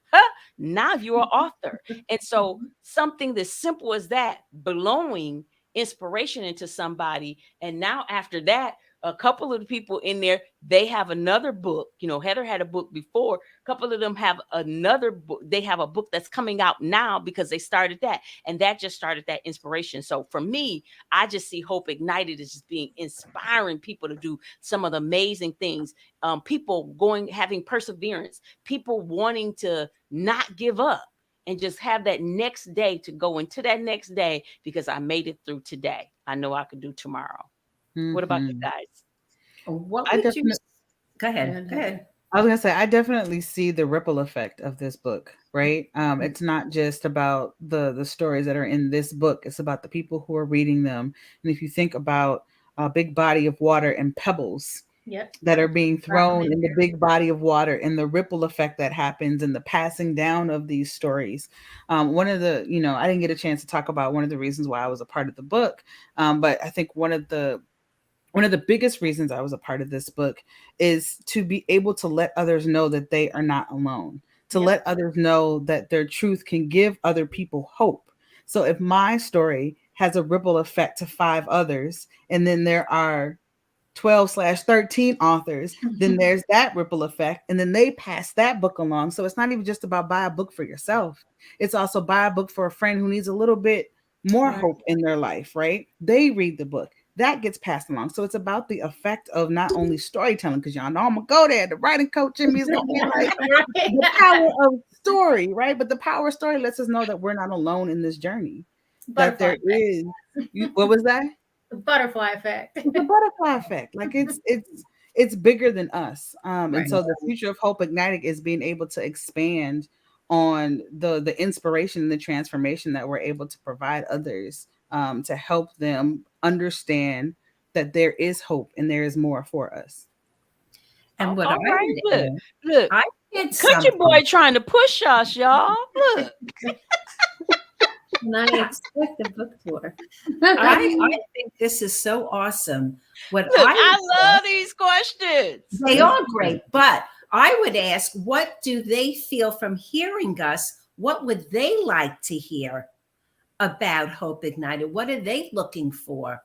now you're an author. And so something as simple as that, blowing inspiration into somebody. And now after that, a couple of the people in there, they have another book. Heather had a book before. A couple of them have another book. They have a book that's coming out now because they started that. And that just started that inspiration. So for me, I just see Hope Ignited as just being inspiring people to do some of the amazing things. People having perseverance, people wanting to not give up and just have that next day to go into that next day because I made it through today. I know I could do tomorrow. What about you guys? What would you? Go ahead. Go ahead. I was gonna say I definitely see the ripple effect of this book, right? It's not just about the stories that are in this book; it's about the people who are reading them. And if you think about a big body of water and pebbles that are being thrown in the big body of water, and the ripple effect that happens, and the passing down of these stories. One of the, I didn't get a chance to talk about one of the reasons why I was a part of the book, but I think one of the biggest reasons I was a part of this book is to be able to let others know that they are not alone, to let others know that their truth can give other people hope. So if my story has a ripple effect to 5 others, and then there are 12/13 authors, then there's that ripple effect. And then they pass that book along. So it's not even just about buy a book for yourself. It's also buy a book for a friend who needs a little bit more hope in their life, right? They read the book. That gets passed along. So it's about the effect of not only storytelling, because y'all know I'm gonna go there. The writing coach in me is gonna be like the power of story, right? But the power of story lets us know that we're not alone in this journey. That there is. What was that? The butterfly effect. The butterfly effect. Like it's bigger than us. And so the future of Hope Ignited is being able to expand on the inspiration and the transformation that we're able to provide others, to help them understand that there is hope and there is more for us. And what look, Country Boy trying to push us, y'all. Look. And I expect a book tour. I think this is so awesome. I love these questions. They are great, but I would ask, what do they feel from hearing us? What would they like to hear about Hope Ignited? What are they looking for?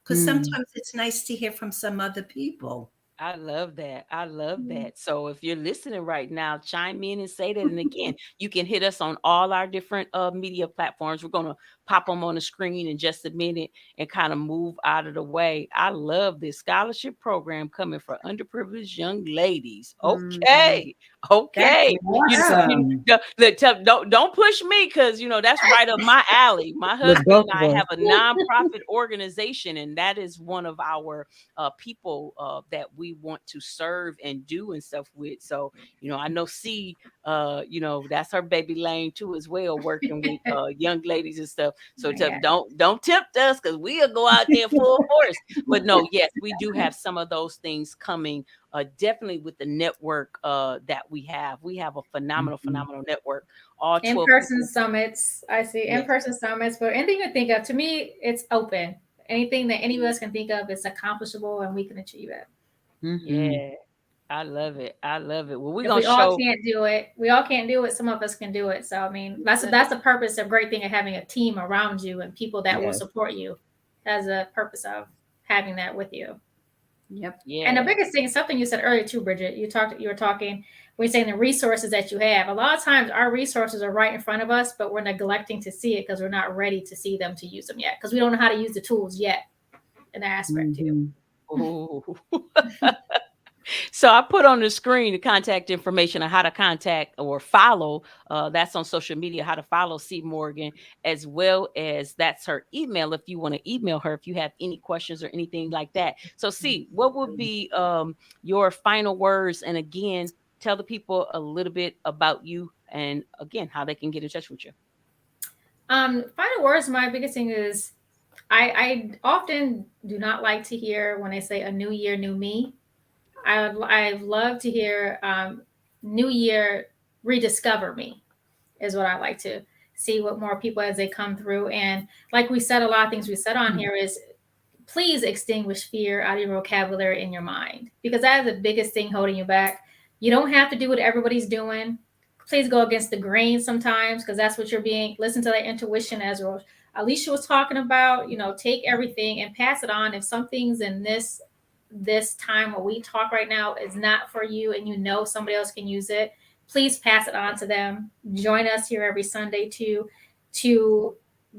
Because sometimes it's nice to hear from some other people. I love that. I love that. So if you're listening right now, chime in and say that. And again, you can hit us on all our different media platforms. We're going to pop them on the screen in just a minute and kind of move out of the way. I love this scholarship program coming for underprivileged young ladies. Okay. That's Okay. awesome. Don't push me, because that's right up my alley. My With husband both and of I us. have a nonprofit organization, and that is one of our people that we want to serve and do and stuff with. So I know that's her baby lane too as well, working with young ladies and stuff. So Yeah. don't tempt us, because we'll go out there full force. But no, yes, we do have some of those things coming. Definitely with the network that we have. We have a phenomenal network. All 12 In-person people. summits. I see Yes. in-person summits, but anything you think of, to me, it's open. Anything that any of us can think of is accomplishable and we can achieve it. Mm-hmm. Yeah. I love it. I love it. Well, we're If gonna we all show. can't do it, we all can't do it. Some of us can do it. So I mean, that's the purpose of great thing of having a team around you and people that will Yes. support you. Has a purpose of having that with you. Yep. And the Yeah. biggest thing, something you said earlier too, Bridget, you were talking, we're saying the resources that you have. A lot of times our resources are right in front of us, but we're neglecting to see it because we're not ready to see them, to use them yet. Because we don't know how to use the tools yet in that aspect too. Mm-hmm. Ooh. So I put on the screen the contact information on how to contact or follow. That's on social media, how to follow C. Morgan, as well as that's her email if you want to email her if you have any questions or anything like that. So C, what would be your final words? And again, tell the people a little bit about you and again, how they can get in touch with you. Final words, my biggest thing is I often do not like to hear when they say a new year, new me. I love to hear new year, rediscover me is what I like to see what more people as they come through. And like we said, a lot of things we said on here is please extinguish fear out of your vocabulary in your mind, because that is the biggest thing holding you back. You don't have to do what everybody's doing. Please go against the grain sometimes, because that's what you're being. Listen to that intuition, as Alisha was talking about. Take everything and pass it on. If something's in this time what we talk right now is not for you, and somebody else can use it, please pass it on to them. Join us here every Sunday to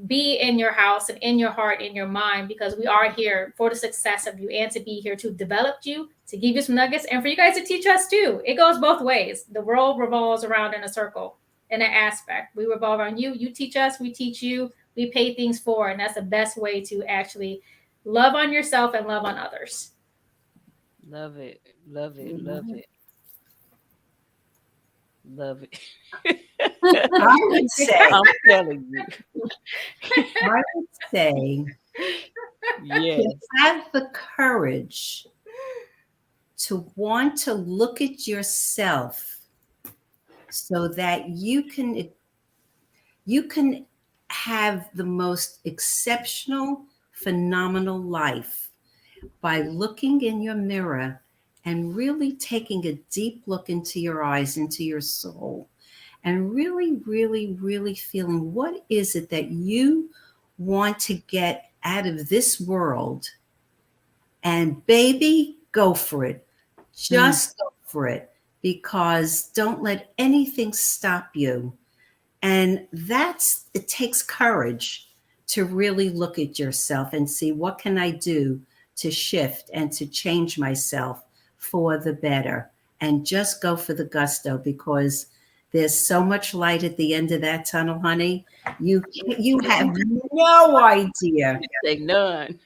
be in your house and in your heart, in your mind, because we are here for the success of you and to be here to develop you, to give you some nuggets, and for you guys to teach us too. It goes both ways. The world revolves around in a circle, in an aspect. We revolve around you. You teach us, we teach you, we pay things forward. And that's the best way to actually love on yourself and love on others. Love it. Love it. Love Mhm. it. Love it. I would say, I'm telling you. I would say, Yes. to have the courage to want to look at yourself so that you can have the most exceptional, phenomenal life by looking in your mirror and really taking a deep look into your eyes, into your soul, and really, really, really feeling what is it that you want to get out of this world. And baby, go for it. Just go for it, because don't let anything stop you. And it takes courage to really look at yourself and see, what can I do to shift and to change myself for the better, and just go for the gusto, because there's so much light at the end of that tunnel, honey. You have no idea. Say none.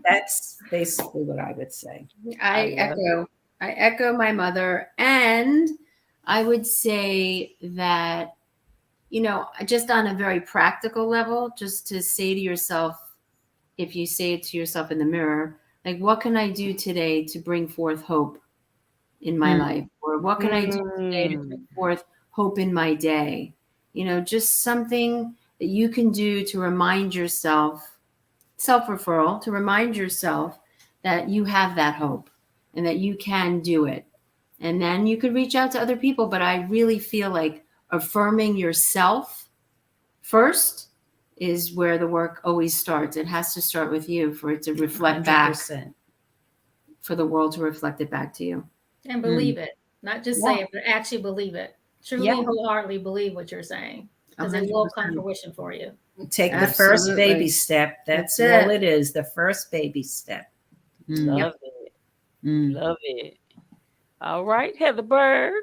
That's basically what I would say. I I love echo. I echo my mother, and I would say that just on a very practical level, just to say to yourself, if you say it to yourself in the mirror, like, what can I do today to bring forth hope in my life, or what can I do today to Mm. bring forth hope in my day? Just something that you can do to remind yourself, self-referral, to remind yourself that you have that hope and that you can do it. And then you could reach out to other people. But I really feel like affirming yourself first is where the work always starts. It has to start with you for it to reflect back, 100%. for the world to reflect it back to you. And believe it. Not just say it, but actually believe it. Truly, Yeah. wholeheartedly believe what you're saying, because it will come 100%. fruition for you. Take the first baby Absolutely. step. That's That's all it. it is. The first baby step. Mm, Love it. mm. Love it. All right, Heather Bird.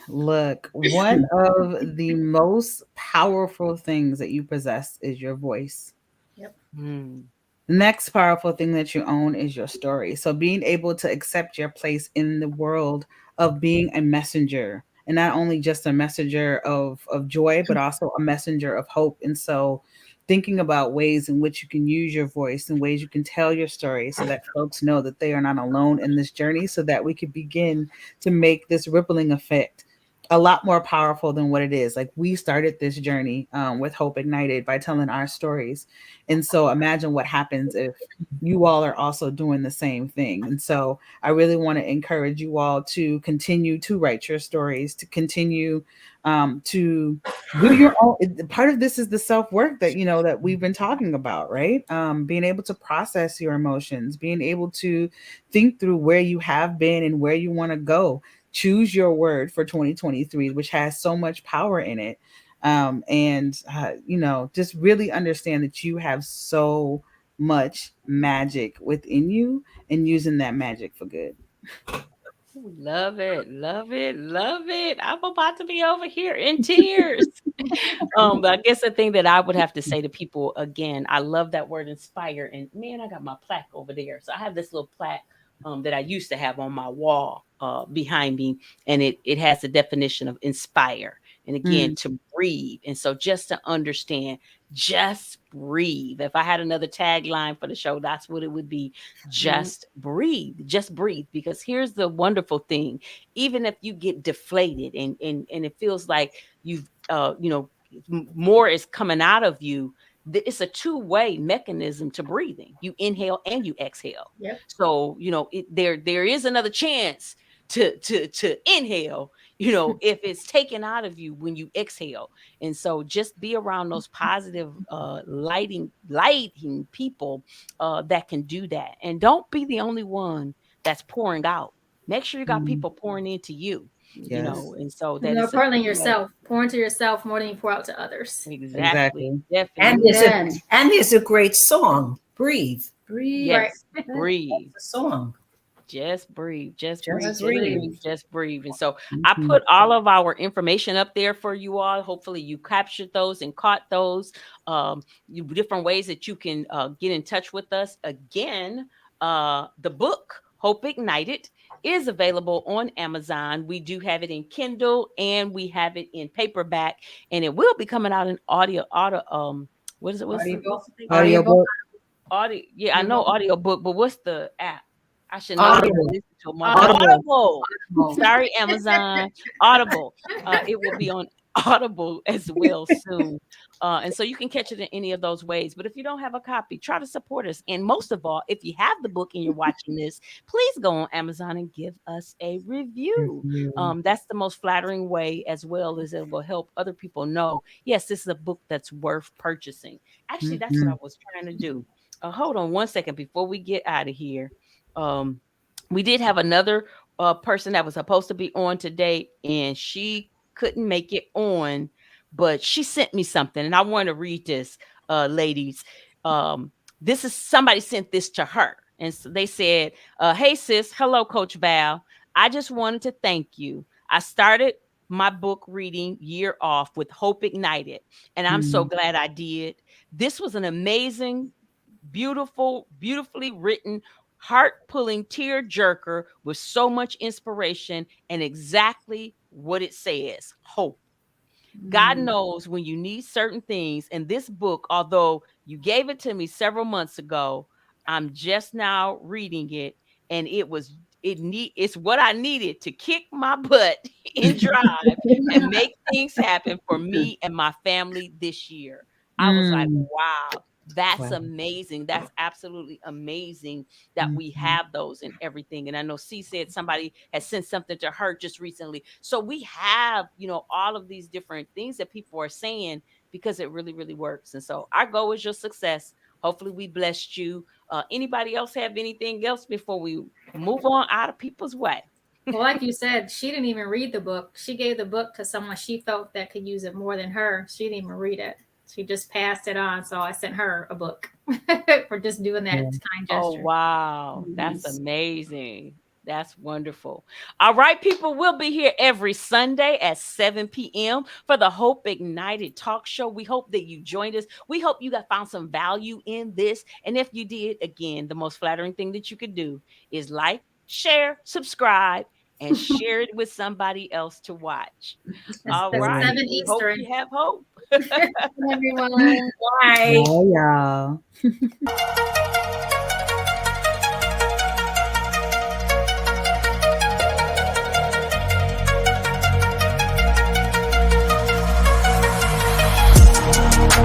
Look, one of the most powerful things that you possess is your voice. Yep. Mm. The next powerful thing that you own is your story. So being able to accept your place in the world of being a messenger, and not only just a messenger of joy, but also a messenger of hope. And so thinking about ways in which you can use your voice and ways you can tell your story so that folks know that they are not alone in this journey, so that we could begin to make this rippling effect a lot more powerful than what it is. Like, we started this journey with Hope Ignited by telling our stories, and so imagine what happens if you all are also doing the same thing. And so I really want to encourage you all to continue to write your stories, to continue to do your own. Part of this is the self-work that, that we've been talking about, right? Being able to process your emotions, being able to think through where you have been and where you want to go. Choose your word for 2023, which has so much power in it. Just really understand that you have so much magic within you, and using that magic for good. Love it. Love it. Love it. I'm about to be over here in tears. But I guess the thing that I would have to say to people again, I love that word inspire. And man, I got my plaque over there. So I have this little plaque that I used to have on my wall behind me, and it has the definition of inspire. And again, Mm, to breathe. And so just to understand, just breathe. If I had another tagline for the show, that's what it would be. Just breathe. Just breathe. Because here's the wonderful thing. Even if you get deflated and it feels like you've more is coming out of you, it's a two-way mechanism to breathing. You inhale and you exhale. Yep. So there is another chance to inhale, if it's taken out of you when you exhale. And so just be around those positive lighting people that can do that, and don't be the only one that's pouring out. Make sure you got mm, people pouring into you, yes, and so And that more it's a importantly, two-way. yourself. Pour into yourself more than you pour out to others. Exactly. exactly. And there's a Definitely. Amen. and there's a great song. Breathe. Breathe. Right. Yes. Breathe. That's the song. Just breathe. Just breathe. Just Just Just breathe. breathe. breathe. Just breathe. And so I Mhm. put all of our information up there for you all. Hopefully you captured those and caught those. Different ways that you can get in touch with us. Again, the book Hope Ignited is available on Amazon. We do have it in Kindle and we have it in paperback, and it will be coming out in audio. What is it? Audible. What's the thing? Audible. Audiobook. Audio, yeah, I know Audible. audiobook, but what's the app? I should know this and Audible. listen to them all. Audible. Audible. Audible. Sorry, Amazon. Audible. It will be on Audible as well soon. And so you can catch it in any of those ways. But if you don't have a copy, try to support us. And most of all, if you have the book and you're watching this, please go on Amazon and give us a review. Review. That's the most flattering way, as well as it will help other people know, yes, this is a book that's worth purchasing. Actually, that's what I Mhm. was trying to do. Hold on one second before we get out of here. Um, we did have another person that was supposed to be on today, and she couldn't make it on, but she sent me something, and I want to read this, ladies. Um, this is somebody sent this to her, and so they said, "Hey sis, hello Coach Val. I just wanted to thank you. I started my book reading year off with Hope Ignited, and I'm so Mm, glad I did. This was an amazing, beautifully written, heart pulling tear jerker with so much inspiration and exactly what it says: hope. God Mm. knows when you need certain things. And this book, although you gave it to me several months ago, I'm just now reading it, and it's what I needed to kick my butt in drive and make things happen for me and my family this year. I was like, mm. wow, that's Wow. amazing. That's absolutely amazing that we Mhm. have those and everything. And I know C said somebody has sent something to her just recently. So we have, all of these different things that people are saying, because it really, really works. And so our goal is your success. Hopefully we blessed you. Anybody else have anything else before we move on out of people's way? Well, like you said, she didn't even read the book. She gave the book to someone she felt that could use it more than her. She didn't even read it. She just passed it on, so I sent her a book for just doing that Yeah. kind Oh, gesture. wow. That's Nice. amazing. That's wonderful. All right, people, we'll be here every Sunday at 7 p.m. for the Hope Ignited Talk Show. We hope that you joined us. We hope you got found some value in this. And if you did, again, the most flattering thing that you could do is like, share, subscribe, and share it with somebody else to watch. All That's right. 7 We hope Eastern. you have hope. Everyone. Bye. Bye, y'all.